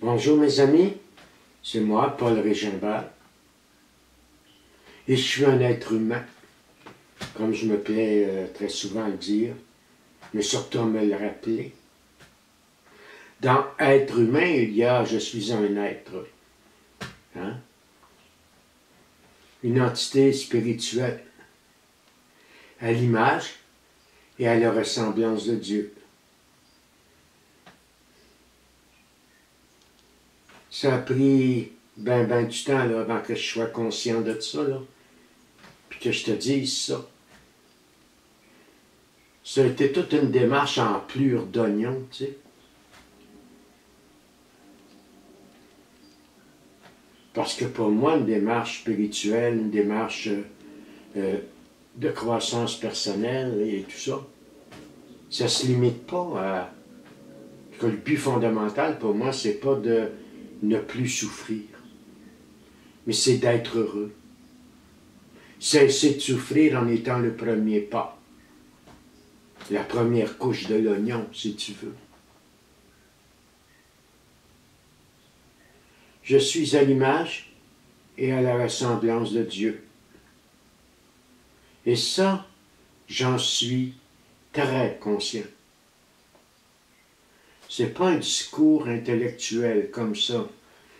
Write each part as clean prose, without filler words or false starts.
Bonjour mes amis, c'est moi, Paul Régimbert, et je suis un être humain, comme je me plais très souvent à le dire, mais surtout à me le rappeler. Dans être humain, il y a « je suis un être », hein? Une entité spirituelle, à l'image et à la ressemblance de Dieu. Ça a pris ben du temps là, avant que je sois conscient de ça, là, puis que je te dise ça. Ça a été toute une démarche en plure d'oignon, tu sais. Parce que pour moi, une démarche spirituelle, une démarche de croissance personnelle et tout ça, ça ne se limite pas à... que le but fondamental pour moi, c'est pas de ne plus souffrir, mais c'est d'être heureux. Cesser de souffrir en étant le premier pas, la première couche de l'oignon, si tu veux. Je suis à l'image et à la ressemblance de Dieu. Et ça, j'en suis très conscient. Ce n'est pas un discours intellectuel comme ça.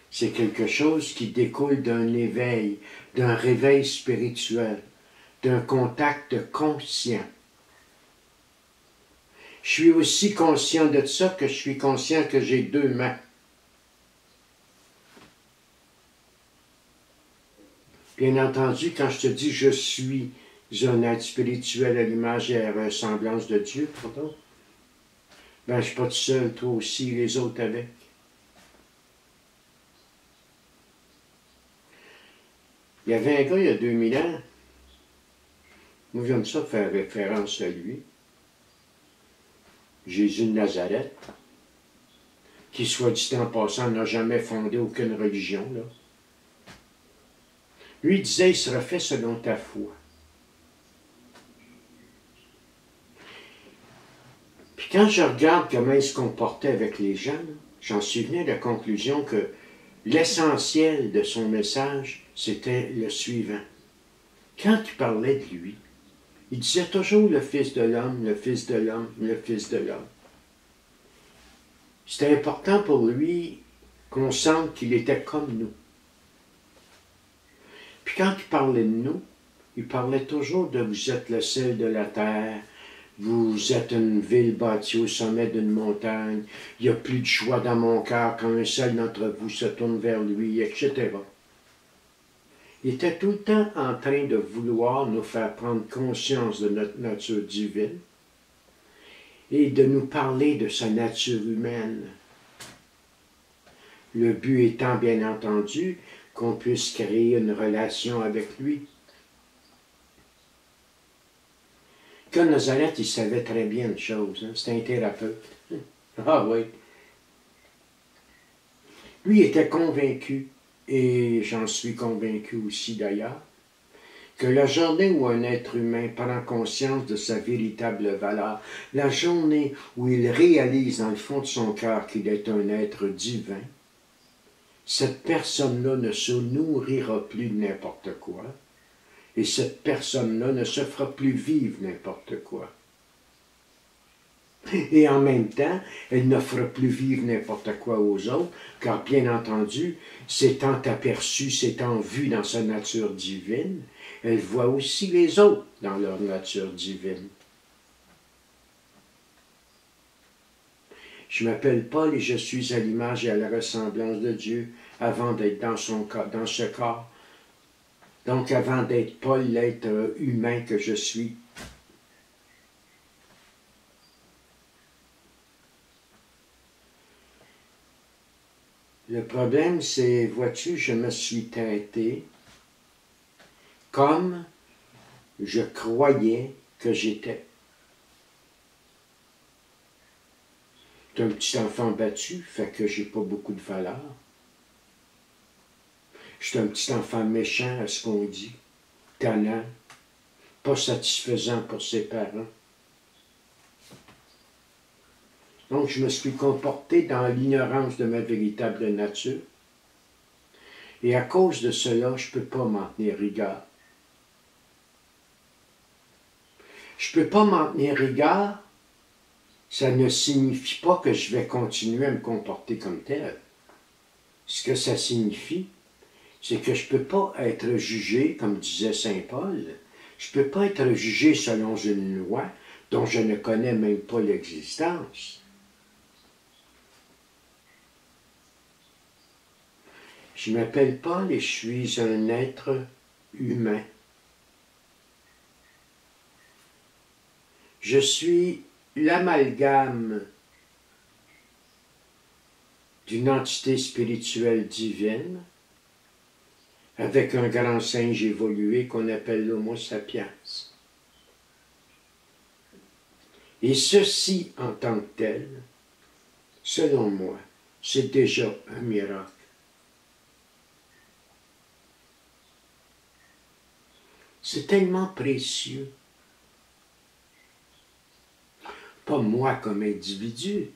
C'est quelque chose qui découle d'un éveil, d'un réveil spirituel, d'un contact conscient. Je suis aussi conscient de ça que je suis conscient que j'ai deux mains. Bien entendu, quand je te dis « je suis un être spirituel à l'image et à la ressemblance de Dieu », pardon, ben je ne suis pas tout seul, toi aussi, les autres avec. Il y avait un gars il y a 2000 ans, moi j'aime ça faire référence à lui, Jésus de Nazareth, qui, soit dit en passant, n'a jamais fondé aucune religion, là. Lui disait, il sera fait selon ta foi. Puis quand je regarde comment il se comportait avec les gens, j'en suis venu à la conclusion que l'essentiel de son message, c'était le suivant. Quand il parlait de lui, il disait toujours le Fils de l'homme, le Fils de l'homme, le Fils de l'homme. C'était important pour lui qu'on sente qu'il était comme nous. Puis quand il parlait de nous, il parlait toujours de « vous êtes le sel de la terre », vous êtes une ville bâtie au sommet d'une montagne, il n'y a plus de joie dans mon cœur quand un seul d'entre vous se tourne vers lui, etc. Il était tout le temps en train de vouloir nous faire prendre conscience de notre nature divine et de nous parler de sa nature humaine. Le but étant, bien entendu, qu'on puisse créer une relation avec lui. Comme Nazareth, il savait très bien une chose, hein? C'était un thérapeute. Ah oui. Lui était convaincu, et j'en suis convaincu aussi d'ailleurs, que la journée où un être humain prend conscience de sa véritable valeur, la journée où il réalise dans le fond de son cœur qu'il est un être divin, cette personne-là ne se nourrira plus de n'importe quoi, et cette personne-là ne se fera plus vivre n'importe quoi. Et en même temps, elle ne fera plus vivre n'importe quoi aux autres, car bien entendu, s'étant aperçue, s'étant vue dans sa nature divine, elle voit aussi les autres dans leur nature divine. Je m'appelle Paul et je suis à l'image et à la ressemblance de Dieu avant d'être dans ce corps. Donc avant d'être Paul, l'être humain que je suis. Le problème, c'est, vois-tu, je me suis traité comme je croyais que j'étais. T'es un petit enfant battu, fait que j'ai pas beaucoup de valeur. Je suis un petit enfant méchant à ce qu'on dit, tannant, pas satisfaisant pour ses parents. Donc, je me suis comporté dans l'ignorance de ma véritable nature. Et à cause de cela, je ne peux pas m'en tenir rigueur. Je ne peux pas m'en tenir rigueur, ça ne signifie pas que je vais continuer à me comporter comme tel. Ce que ça signifie, c'est que je ne peux pas être jugé, comme disait saint Paul, je ne peux pas être jugé selon une loi dont je ne connais même pas l'existence. Je m'appelle Paul et je suis un être humain. Je suis l'amalgame d'une entité spirituelle divine avec un grand singe évolué qu'on appelle l'Homo sapiens. Et ceci, en tant que tel, selon moi, c'est déjà un miracle. C'est tellement précieux. Pas moi comme individu,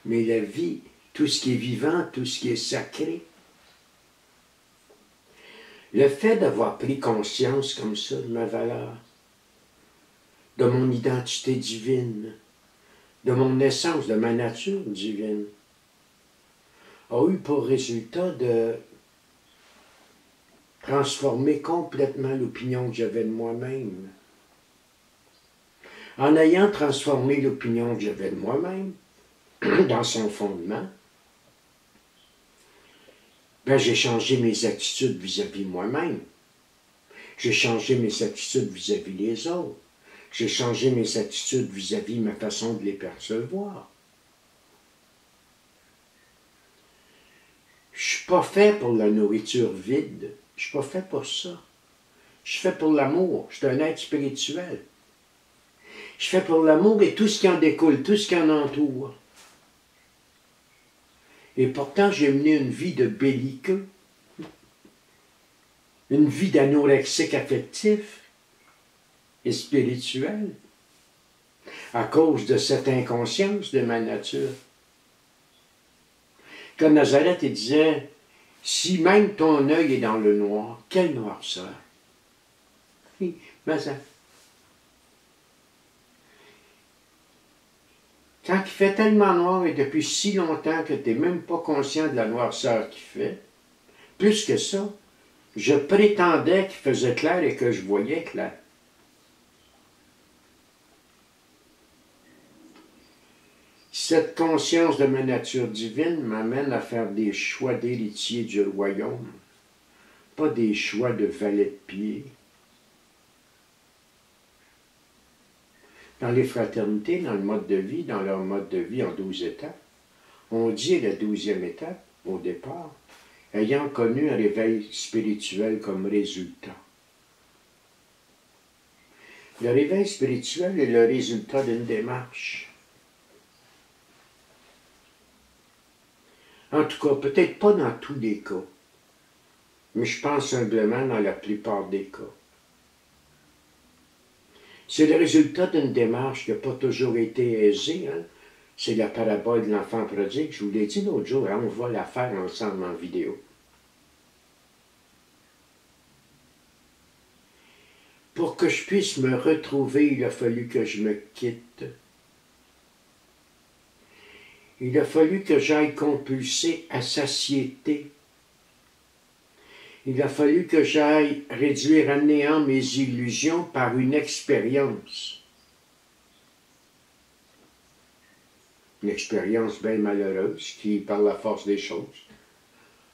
mais la vie, tout ce qui est vivant, tout ce qui est sacré. Le fait d'avoir pris conscience comme ça de ma valeur, de mon identité divine, de mon essence, de ma nature divine, a eu pour résultat de transformer complètement l'opinion que j'avais de moi-même. En ayant transformé l'opinion que j'avais de moi-même, dans son fondement, ben, j'ai changé mes attitudes vis-à-vis moi-même. J'ai changé mes attitudes vis-à-vis des autres. J'ai changé mes attitudes vis-à-vis ma façon de les percevoir. Je ne suis pas fait pour la nourriture vide. Je ne suis pas fait pour ça. Je suis fait pour l'amour. Je suis un être spirituel. Je suis fait pour l'amour et tout ce qui en découle, tout ce qui en entoure. Et pourtant, j'ai mené une vie de belliqueux, une vie d'anorexique affectif et spirituel, à cause de cette inconscience de ma nature. Comme Nazareth, il disait, si même ton œil est dans le noir, quelle noirceur? Mais ça, quand il fait tellement noir et depuis si longtemps que tu n'es même pas conscient de la noirceur qu'il fait, plus que ça, je prétendais qu'il faisait clair et que je voyais clair. Cette conscience de ma nature divine m'amène à faire des choix d'héritier du royaume, pas des choix de valet de pied. Dans les fraternités, dans le mode de vie, dans leur mode de vie en 12 étapes, on dit la 12e étape, au départ, ayant connu un réveil spirituel comme résultat. Le réveil spirituel est le résultat d'une démarche. En tout cas, peut-être pas dans tous les cas, mais je pense humblement dans la plupart des cas. C'est le résultat d'une démarche qui n'a pas toujours été aisée. Hein? C'est la parabole de l'enfant prodigue. Je vous l'ai dit l'autre jour, hein? On va la faire ensemble en vidéo. Pour que je puisse me retrouver, il a fallu que je me quitte. Il a fallu que j'aille compulser à satiété. Il a fallu que j'aille réduire à néant mes illusions par une expérience. Une expérience bien malheureuse qui, par la force des choses,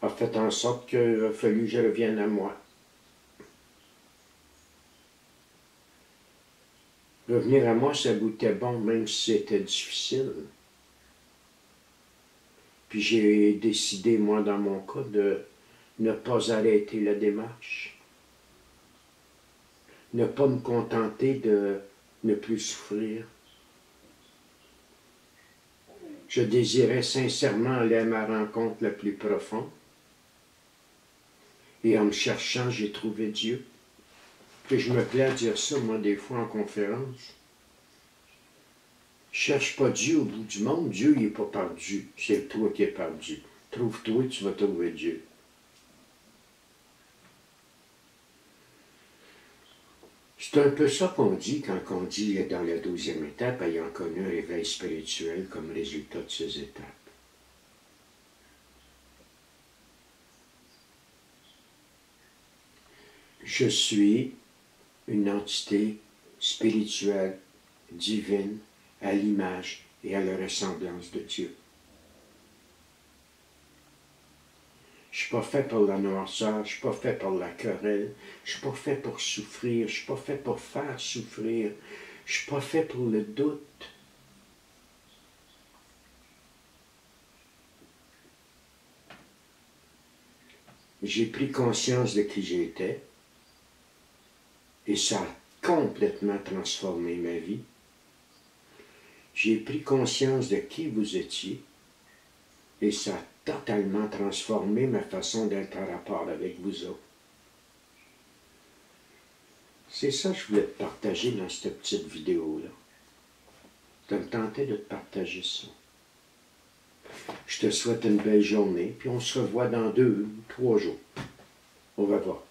a fait en sorte qu'il a fallu que je revienne à moi. Revenir à moi, ça goûtait bon, même si c'était difficile. Puis j'ai décidé, moi, dans mon cas, de ne pas arrêter la démarche. Ne pas me contenter de ne plus souffrir. Je désirais sincèrement aller à ma rencontre la plus profonde. Et en me cherchant, j'ai trouvé Dieu. Puis je me plais à dire ça, moi, des fois en conférence. Cherche pas Dieu au bout du monde. Dieu, il n'est pas perdu. C'est toi qui es perdu. Trouve-toi, tu vas trouver Dieu. C'est un peu ça qu'on dit quand on dit dans la 12e étape, ayant connu un éveil spirituel comme résultat de ces étapes. Je suis une entité spirituelle, divine, à l'image et à la ressemblance de Dieu. Je ne suis pas fait pour la noirceur, je ne suis pas fait pour la querelle, je ne suis pas fait pour souffrir, je ne suis pas fait pour faire souffrir, je ne suis pas fait pour le doute. J'ai pris conscience de qui j'étais et ça a complètement transformé ma vie. J'ai pris conscience de qui vous étiez et ça a totalement transformé ma façon d'être en rapport avec vous autres. C'est ça que je voulais te partager dans cette petite vidéo-là. Ça me tentait de te partager ça. Je te souhaite une belle journée, puis on se revoit dans 2 ou 3 jours. On va voir.